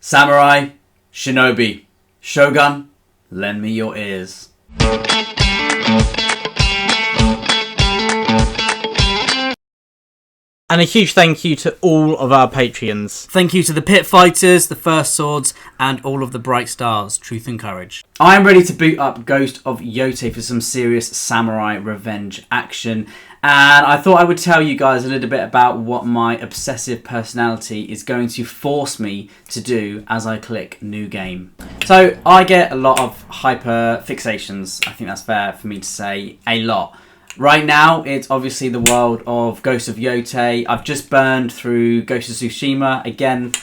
Samurai, Shinobi, Shogun, lend me your ears. And a huge thank you to all of our Patreons. Thank you to the Pit Fighters, the First Swords, and all of the Bright Stars, Truth and Courage. I am ready to boot up Ghost of Yotei for some serious samurai revenge action. And I thought I would tell you guys a little bit about what my obsessive personality is going to force me to do as I click New Game. So I get a lot of hyper fixations. I think that's fair for me to say, a lot. Right now, it's obviously the world of Ghost of Yotei. I've just burned through Ghost of Tsushima again,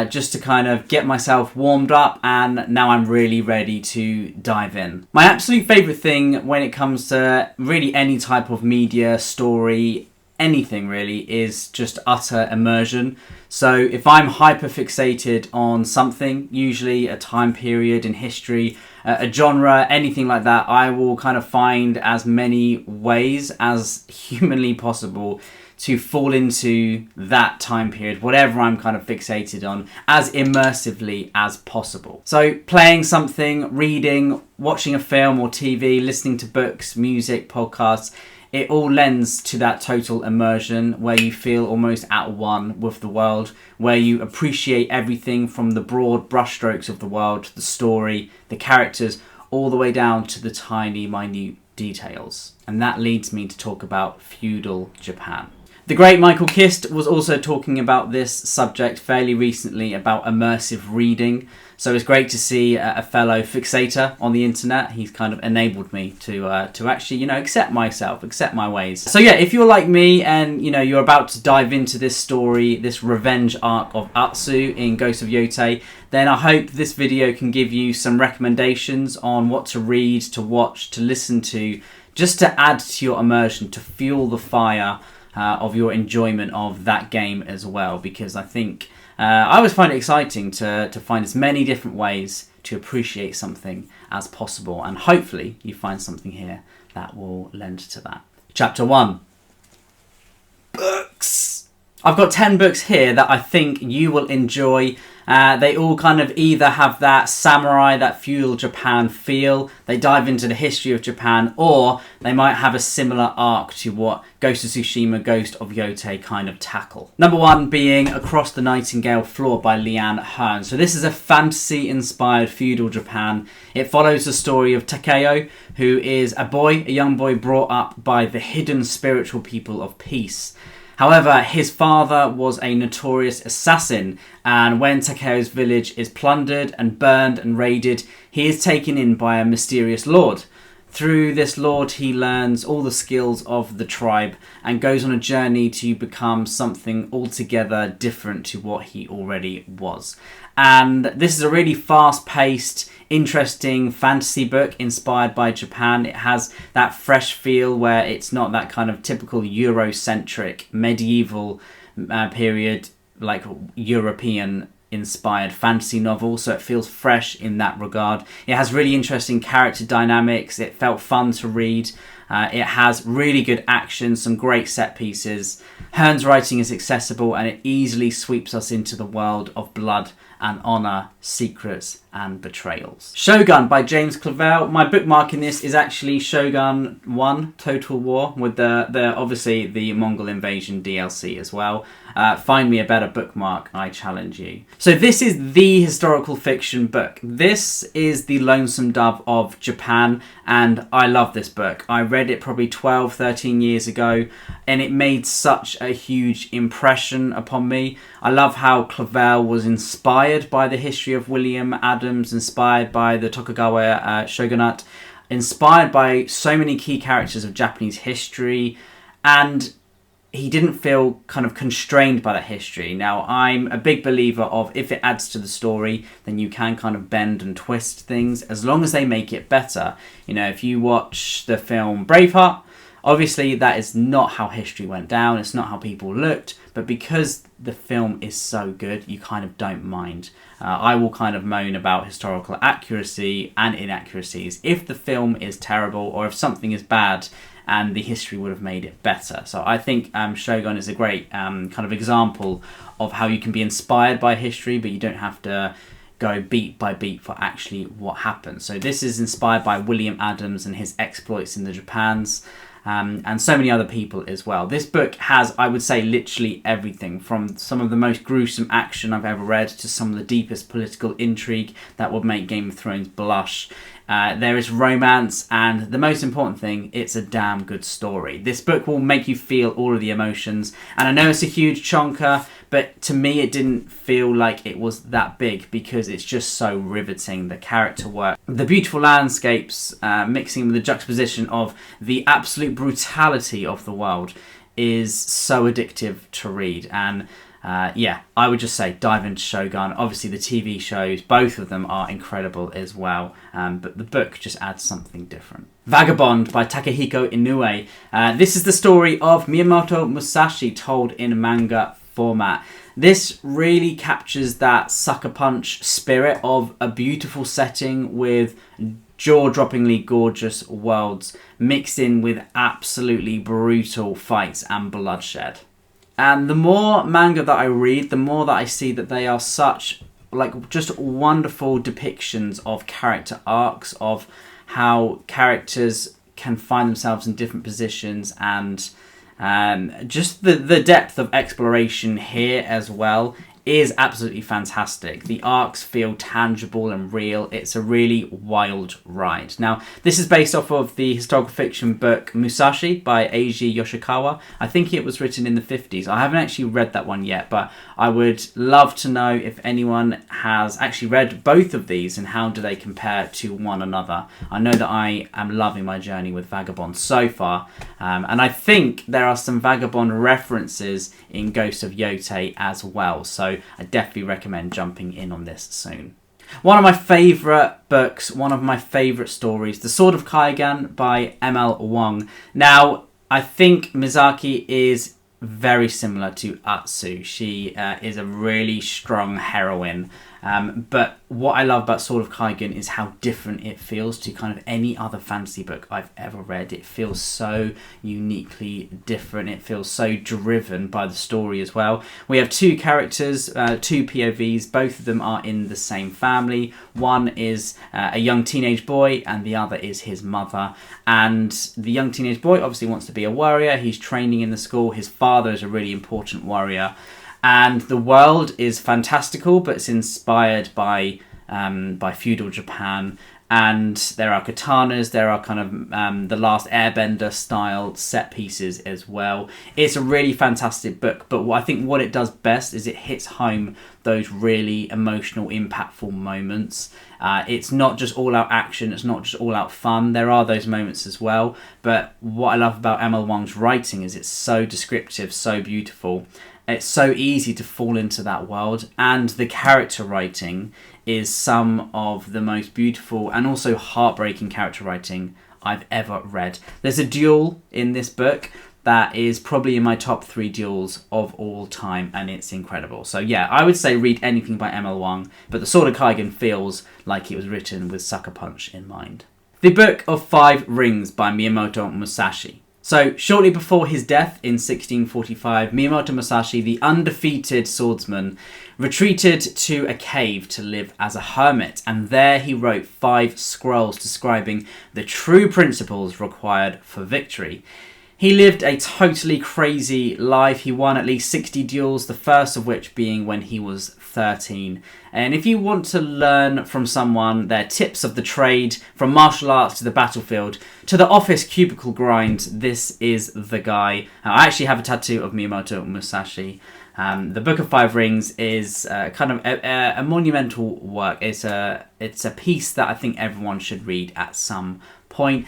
just to kind of get myself warmed up, and now I'm really ready to dive in. My absolute favourite thing when it comes to really any type of media, story, anything really, is just utter immersion. So if I'm hyper fixated on something, usually a time period in history, a genre, anything like that, I will kind of find as many ways as humanly possible to fall into that time period, whatever I'm kind of fixated on, as immersively as possible. So playing something, reading, watching a film or TV, listening to books, music, podcasts, it all lends to that total immersion where you feel almost at one with the world, where you appreciate everything from the broad brushstrokes of the world, the story, the characters, all the way down to the tiny, minute details. And that leads me to talk about feudal Japan. The great Michael Kist was also talking about this subject fairly recently, about immersive reading. So it's great to see a fellow fixator on the internet. He's kind of enabled me to actually, accept myself, accept my ways. So yeah, if you're like me and, you're about to dive into this story, this revenge arc of Atsu in Ghost of Yotei, then I hope this video can give you some recommendations on what to read, to watch, to listen to, just to add to your immersion, to fuel the fire of your enjoyment of that game as well, because I think I always find it exciting to find as many different ways to appreciate something as possible, and hopefully you find something here that will lend to that. Chapter 1. Books. I've got 10 books here that I think you will enjoy. They all kind of either have that samurai, that feudal Japan feel, they dive into the history of Japan, or they might have a similar arc to what Ghost of Tsushima, Ghost of Yotei kind of tackle. Number 1 being Across the Nightingale Floor by Leanne Hearn. So this is a fantasy-inspired feudal Japan. It follows the story of Takeo, who is a young boy brought up by the hidden spiritual people of peace. However, his father was a notorious assassin, and when Takeo's village is plundered and burned and raided, he is taken in by a mysterious lord. Through this lord, he learns all the skills of the tribe and goes on a journey to become something altogether different to what he already was. And this is a really fast-paced, interesting fantasy book inspired by Japan. It has that fresh feel where it's not that kind of typical Eurocentric medieval period, like European inspired fantasy novel, so it feels fresh in that regard. It has really interesting character dynamics. It felt fun to read. It has really good action, some great set pieces. Hearn's writing is accessible, and it easily sweeps us into the world of blood and honour, secrets and betrayals. Shogun by James Clavell. My bookmark in this is actually Shogun 1, Total War, with the obviously the Mongol invasion DLC as well. Find me a better bookmark, I challenge you. So this is the historical fiction book. This is the Lonesome Dove of Japan, and I love this book. I read it probably 12, 13 years ago, and it made such a huge impression upon me. I love how Clavell was inspired by the history of William Adams, inspired by the Tokugawa shogunate, inspired by so many key characters of Japanese history, and he didn't feel kind of constrained by that history. Now, I'm a big believer of if it adds to the story, then you can kind of bend and twist things as long as they make it better. If you watch the film Braveheart, obviously that is not how history went down, it's not how people looked, but because the film is so good, you kind of don't mind. I will kind of moan about historical accuracy and inaccuracies. If the film is terrible or if something is bad, and the history would have made it better. So I think Shogun is a great kind of example of how you can be inspired by history, but you don't have to go beat by beat for actually what happened. So this is inspired by William Adams and his exploits in the Japans, and so many other people as well. This book has, I would say, literally everything from some of the most gruesome action I've ever read to some of the deepest political intrigue that would make Game of Thrones blush. There is romance, and the most important thing, it's a damn good story. This book will make you feel all of the emotions, and I know it's a huge chonker, but to me it didn't feel like it was that big because it's just so riveting. The character work, the beautiful landscapes, mixing with the juxtaposition of the absolute brutality of the world is so addictive to read. And yeah, I would just say dive into Shogun. Obviously the TV shows, both of them are incredible as well, but the book just adds something different. Vagabond by Takehiko Inoue. This is the story of Miyamoto Musashi told in manga format. This really captures that sucker punch spirit of a beautiful setting with jaw-droppingly gorgeous worlds mixed in with absolutely brutal fights and bloodshed. And the more manga that I read, the more that I see that they are such like just wonderful depictions of character arcs, of how characters can find themselves in different positions, and just the depth of exploration here as well is absolutely fantastic. The arcs feel tangible and real. It's a really wild ride. Now, this is based off of the historical fiction book Musashi by Eiji Yoshikawa. I think it was written in the 50s. I haven't actually read that one yet, but I would love to know if anyone has actually read both of these and how do they compare to one another. I know that I am loving my journey with Vagabond so far, and I think there are some Vagabond references in Ghost of Yotei as well, so I definitely recommend jumping in on this soon. One of my favourite books, one of my favourite stories, The Sword of Kaigan by M.L. Wong. Now, I think Mizaki is very similar to Atsu. She is a really strong heroine. But what I love about Sword of Kaigan is how different it feels to kind of any other fantasy book I've ever read. It feels so uniquely different. It feels so driven by the story as well. We have two characters, two POVs. Both of them are in the same family. One is a young teenage boy and the other is his mother. And the young teenage boy obviously wants to be a warrior. He's training in the school. His father is a really important warrior. And the world is fantastical, but it's inspired by feudal Japan. And there are katanas, there are kind of the Last Airbender style set pieces as well. It's a really fantastic book, but I think what it does best is it hits home those really emotional, impactful moments. It's not just all-out action, it's not just all-out fun. There are those moments as well, but what I love about M.L. Wong's writing is it's so descriptive, so beautiful. It's so easy to fall into that world, and the character writing is some of the most beautiful and also heartbreaking character writing I've ever read. There's a duel in this book that is probably in my top 3 duels of all time, and it's incredible. So yeah, I would say read anything by M.L. Wong, but The Sword of Kaigan feels like it was written with sucker punch in mind. The Book of Five Rings by Miyamoto Musashi. So, shortly before his death in 1645, Miyamoto Musashi, the undefeated swordsman, retreated to a cave to live as a hermit, and there he wrote 5 scrolls describing the true principles required for victory. He lived a totally crazy life. He won at least 60 duels, the first of which being when he was 13. And if you want to learn from someone their tips of the trade, from martial arts to the battlefield, to the office cubicle grind, this is the guy. I actually have a tattoo of Miyamoto Musashi. The Book of Five Rings is kind of a monumental work. It's a piece that I think everyone should read at some point.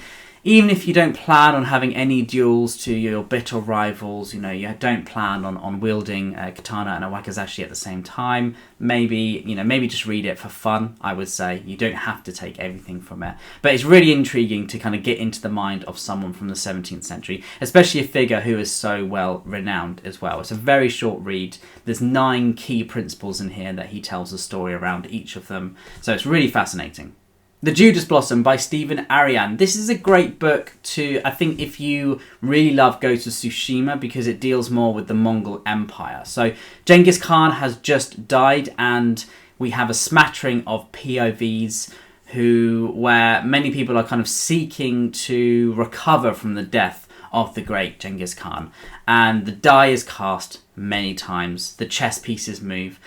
Even if you don't plan on having any duels to your bitter rivals, you know, you don't plan on wielding a katana and a wakizashi at the same time, maybe just read it for fun, I would say. You don't have to take everything from it. But it's really intriguing to kind of get into the mind of someone from the 17th century, especially a figure who is so well renowned as well. It's a very short read. There's 9 key principles in here that he tells a story around each of them. So it's really fascinating. The Judas Blossom by Stephen Arian. This is a great book to, I think, if you really love Ghost of Tsushima, because it deals more with the Mongol Empire. So Genghis Khan has just died, and we have a smattering of POVs where many people are kind of seeking to recover from the death of the great Genghis Khan. And the die is cast many times. The chess pieces move.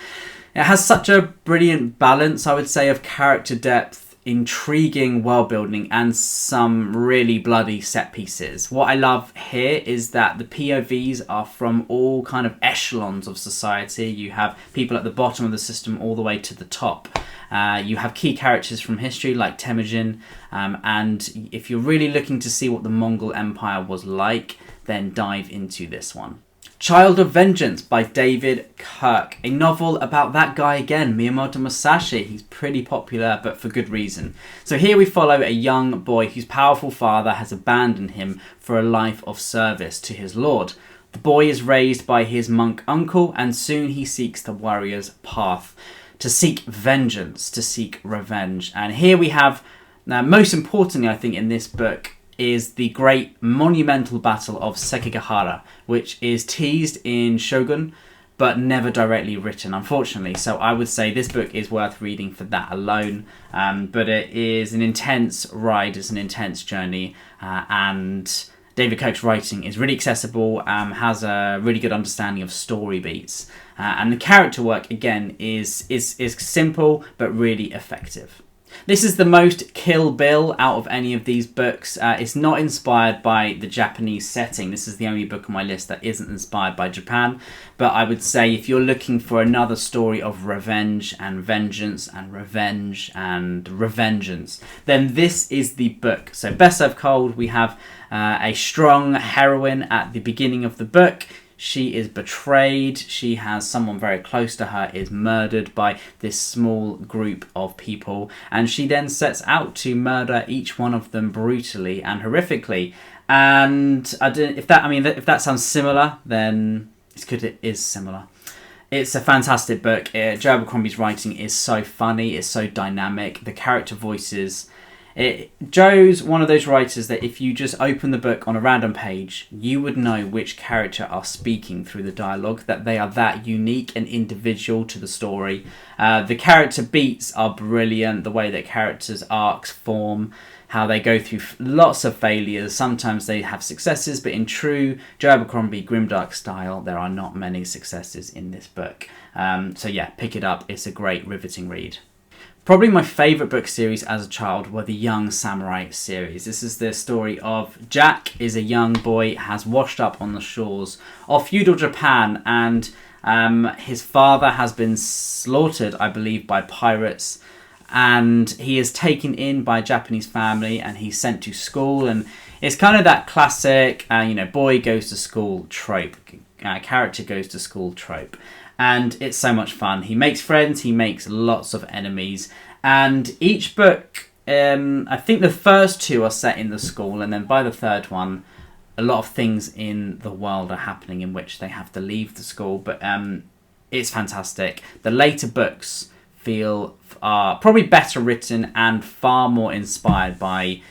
It has such a brilliant balance, I would say, of character depth, intriguing world building, and some really bloody set pieces. What I love here is that the POVs are from all kind of echelons of society. You have people at the bottom of the system all the way to the top. You have key characters from history like Temujin, and if you're really looking to see what the Mongol Empire was like, then dive into this one. Child of Vengeance by David Kirk, a novel about that guy again, Miyamoto Musashi. He's pretty popular, but for good reason. So here we follow a young boy whose powerful father has abandoned him for a life of service to his lord. The boy is raised by his monk uncle, and soon he seeks the warrior's path, to seek vengeance, to seek revenge. And here we have, most importantly I think in this book, is the great monumental battle of Sekigahara, which is teased in Shogun, but never directly written, unfortunately. So I would say this book is worth reading for that alone. But it is an intense ride, it's an intense journey, and David Kirk's writing is really accessible, has a really good understanding of story beats. And the character work, again, is simple, but really effective. This is the most Kill Bill out of any of these books. It's not inspired by the Japanese setting. This is the only book on my list that isn't inspired by Japan. But I would say if you're looking for another story of revenge and vengeance and revenge and revengeance, then this is the book. So Best Served Cold, we have a strong heroine at the beginning of the book. She is betrayed. She has someone very close to her is murdered by this small group of people, and she then sets out to murder each one of them brutally and horrifically. And if that sounds similar, then it's good. It is similar. It's a fantastic book. Joe Abercrombie's writing is so funny. It's so dynamic. The character voices. Joe's one of those writers that if you just open the book on a random page, you would know which character are speaking through the dialogue, that they are that unique and individual to the story. The character beats are brilliant, the way that characters' arcs form, how they go through lots of failures. Sometimes they have successes, but in true Joe Abercrombie grimdark style, there are not many successes in this book. So yeah, pick it up. It's a great, riveting read. Probably my favourite book series as a child were the Young Samurai series. This is the story of Jack is a young boy, has washed up on the shores of feudal Japan, and his father has been slaughtered, I believe, by pirates, and he is taken in by a Japanese family and he's sent to school, and it's kind of that classic, boy goes to school trope, character goes to school trope. And it's so much fun. He makes friends, he makes lots of enemies. And each book, I think the first two are set in the school, and then by the third one, a lot of things in the world are happening in which they have to leave the school. But it's fantastic. The later books are probably better written and far more inspired by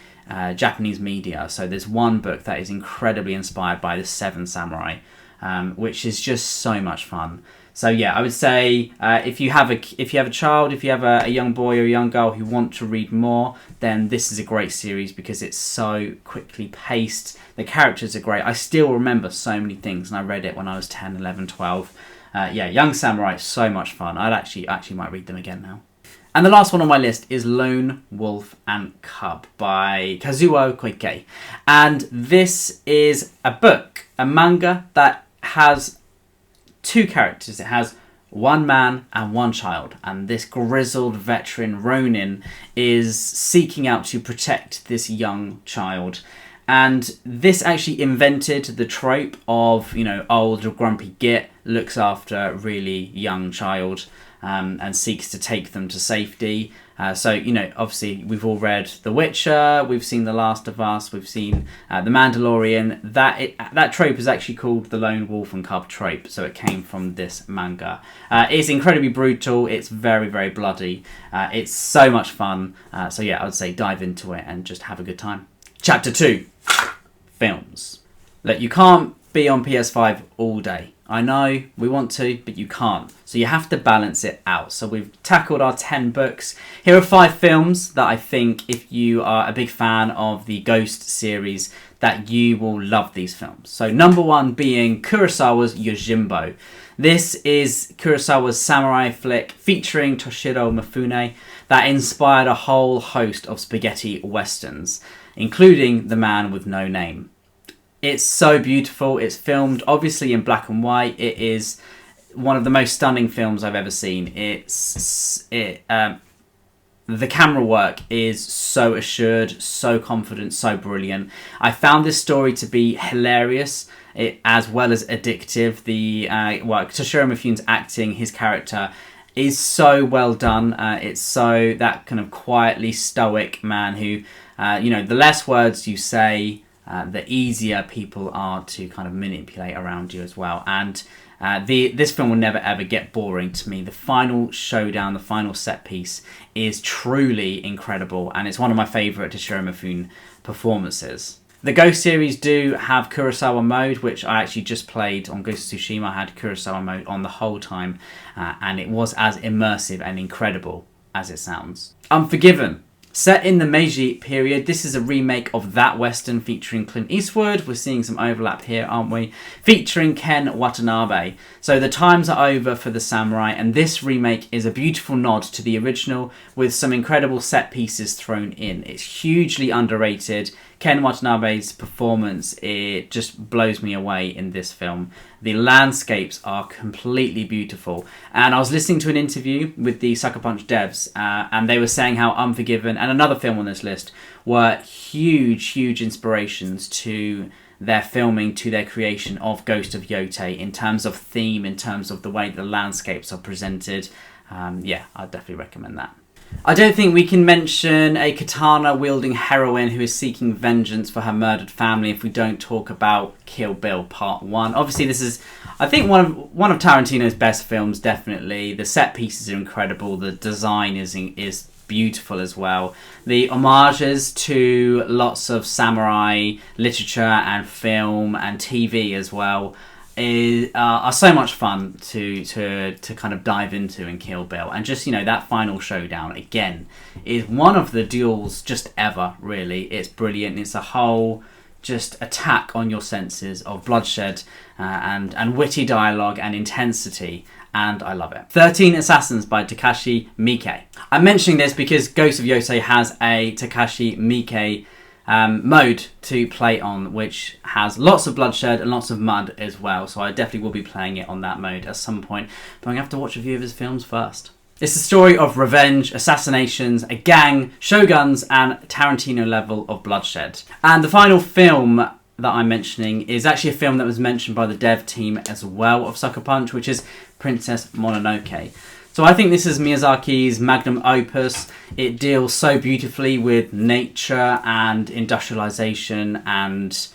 Japanese media. So there's one book that is incredibly inspired by the Seven Samurai, which is just so much fun. So yeah, I would say if you have a child, if you have a young boy or a young girl who want to read more, then this is a great series because it's so quickly paced. The characters are great. I still remember so many things, and I read it when I was 10, 11, 12. Young Samurai, so much fun. I'd actually might read them again now. And the last one on my list is Lone Wolf and Cub by Kazuo Koike. And this is a book, a manga that has two characters. It has one man and one child, and this grizzled veteran Ronin is seeking out to protect this young child. And this actually invented the trope of, old grumpy git looks after a really young child. and seeks to take them to safety. So, you know, obviously we've all read The Witcher, we've seen The Last of Us, we've seen The Mandalorian. That trope is actually called the lone wolf and cub trope, so it came from this manga. It's incredibly brutal, it's very, very bloody, it's so much fun. So yeah, I would say dive into it and just have a good time. Chapter 2, films. Look, you can't be on PS5 all day. I know we want to, but you can't. So you have to balance it out. So we've tackled our 10 books. Here are 5 films that I think, if you are a big fan of the Ghost series, that you will love these films. So number 1 being Kurosawa's Yojimbo. This is Kurosawa's samurai flick featuring Toshiro Mifune that inspired a whole host of spaghetti westerns, including The Man with No Name. It's so beautiful. It's filmed obviously in black and white. It is one of the most stunning films I've ever seen. The camera work is so assured, so confident, so brilliant. I found this story to be hilarious, as well as addictive. Toshiro Mifune's acting, his character, is so well done. It's so that kind of quietly stoic man who, the less words you say, the easier people are to kind of manipulate around you as well. And this film will never ever get boring to me. The final showdown, the final set piece is truly incredible, and it's one of my favourite Toshiro Mifune performances. The Ghost series do have Kurosawa mode, which I actually just played on Ghost of Tsushima. I had Kurosawa mode on the whole time, and it was as immersive and incredible as it sounds. Unforgiven. Set in the Meiji period, this is a remake of that western featuring Clint Eastwood. We're seeing some overlap here, aren't we? Featuring Ken Watanabe. So the times are over for the samurai, and this remake is a beautiful nod to the original with some incredible set pieces thrown in. It's hugely underrated. Ken Watanabe's performance, it just blows me away in this film. The landscapes are completely beautiful. And I was listening to an interview with the Sucker Punch devs, and they were saying how Unforgiven and another film on this list were huge inspirations to their filming, to their creation of Ghost of Yotei, in terms of theme, in terms of the way the landscapes are presented. I'd definitely recommend that. I don't think we can mention a katana-wielding heroine who is seeking vengeance for her murdered family if we don't talk about Kill Bill Part 1. Obviously, this is, I think, one of Tarantino's best films, definitely. The set pieces are incredible. The design is beautiful as well. The homages to lots of samurai literature and film and TV as well are so much fun to kind of dive into in Kill Bill. And just, that final showdown, again, is one of the duels just ever, really. It's brilliant. It's a whole just attack on your senses of bloodshed and witty dialogue and intensity. And I love it. 13 Assassins by Takashi Miike. I'm mentioning this because Ghost of Yotei has a Takashi Miike mode to play on, which has lots of bloodshed and lots of mud as well. So I definitely will be playing it on that mode at some point. But I'm going to have to watch a few of his films first. It's the story of revenge, assassinations, a gang, shoguns, and Tarantino level of bloodshed. And the final film that I'm mentioning is actually a film that was mentioned by the dev team as well of Sucker Punch, which is Princess Mononoke. So I think this is Miyazaki's magnum opus. It deals so beautifully with nature and industrialization and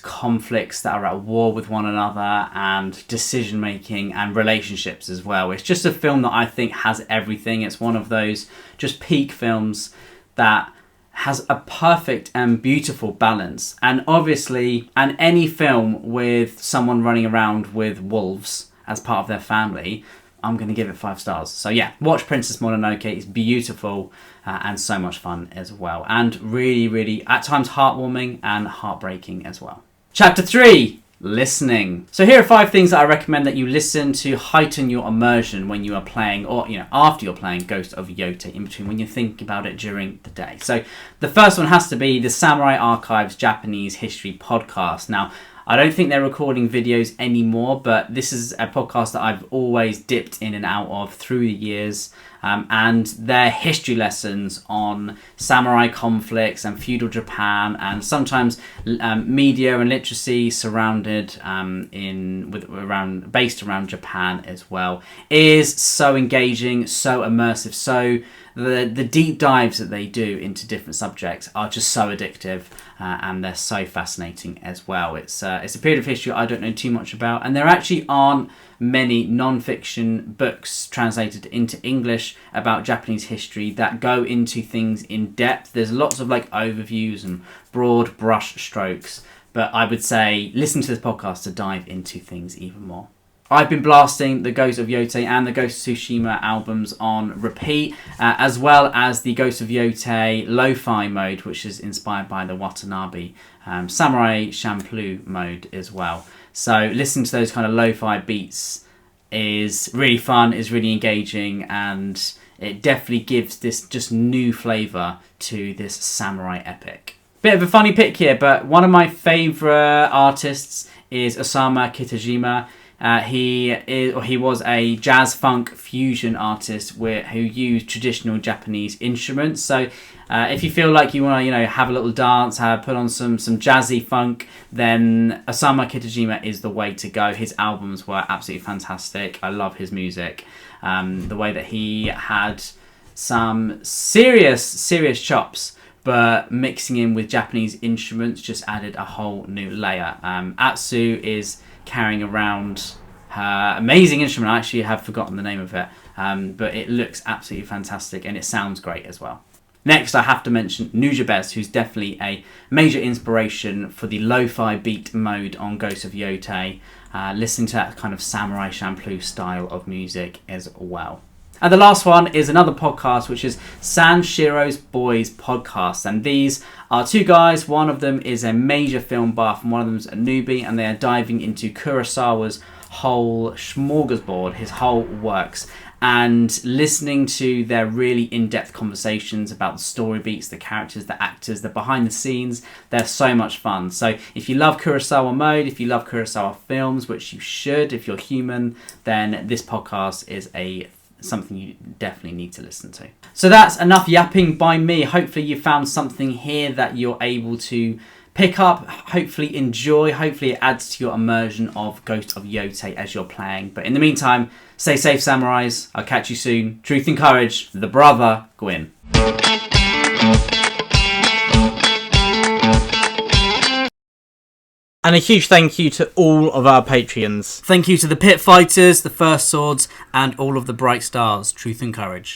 conflicts that are at war with one another, and decision making and relationships as well. It's just a film that I think has everything. It's one of those just peak films that has a perfect and beautiful balance. And obviously, and any film with someone running around with wolves as part of their family, I'm going to give it 5 stars. So yeah, watch Princess Mononoke. It's beautiful and so much fun as well. And really, really, at times, heartwarming and heartbreaking as well. Chapter 3, listening. So here are 5 things that I recommend that you listen to heighten your immersion when you are playing, or after you're playing Ghost of Yotei, in between, when you think about it during the day. So the first one has to be the Samurai Archives Japanese History Podcast. Now, I don't think they're recording videos anymore, but this is a podcast that I've always dipped in and out of through the years. And their history lessons on samurai conflicts and feudal Japan, and sometimes media and literacy surrounded based around Japan as well, is so engaging, so immersive, so the deep dives that they do into different subjects are just so addictive, and they're so fascinating as well. It's a period of history I don't know too much about, and there actually aren't many non-fiction books translated into English about Japanese history that go into things in depth. There's lots of like overviews and broad brush strokes, but I would say listen to this podcast to dive into things even more. I've been blasting the Ghost of Yotei and the Ghost of Tsushima albums on repeat, as well as the Ghost of Yotei lo-fi mode, which is inspired by the Watanabe Samurai Champloo mode as well. So listening to those kind of lo-fi beats is really fun, is really engaging, and it definitely gives this just new flavour to this samurai epic. Bit of a funny pick here, but one of my favourite artists is Osamu Kitajima. He was a jazz funk fusion artist who used traditional Japanese instruments. So if you feel like you want to have a little dance, put on some jazzy funk, then Osamu Kitajima is the way to go. His albums were absolutely fantastic. I love his music. The way that he had some serious chops, but mixing in with Japanese instruments just added a whole new layer. Atsu is carrying around her amazing instrument. I actually have forgotten the name of it, but it looks absolutely fantastic and it sounds great as well. Next, I have to mention Nujabes, who's definitely a major inspiration for the lo-fi beat mode on Ghost of Yotei. Listen to that kind of Samurai Champloo style of music as well. And the last one is another podcast, which is Sanshiro's Boys podcast. And these are two guys. One of them is a major film buff and one of them is a newbie. And they are diving into Kurosawa's whole smorgasbord, his whole works. And listening to their really in-depth conversations about the story beats, the characters, the actors, the behind the scenes. They're so much fun. So if you love Kurosawa mode, if you love Kurosawa films, which you should if you're human, then this podcast is something you definitely need to listen to. So that's enough yapping by me. Hopefully you found something here that you're able to pick up, hopefully enjoy, hopefully it adds to your immersion of Ghost of Yotei as you're playing. But in the meantime, stay safe, samurais. I'll catch you soon. Truth and courage, the brother Gwyn. And a huge thank you to all of our Patreons. Thank you to the Pit Fighters, the First Swords, and all of the bright stars. Truth and courage.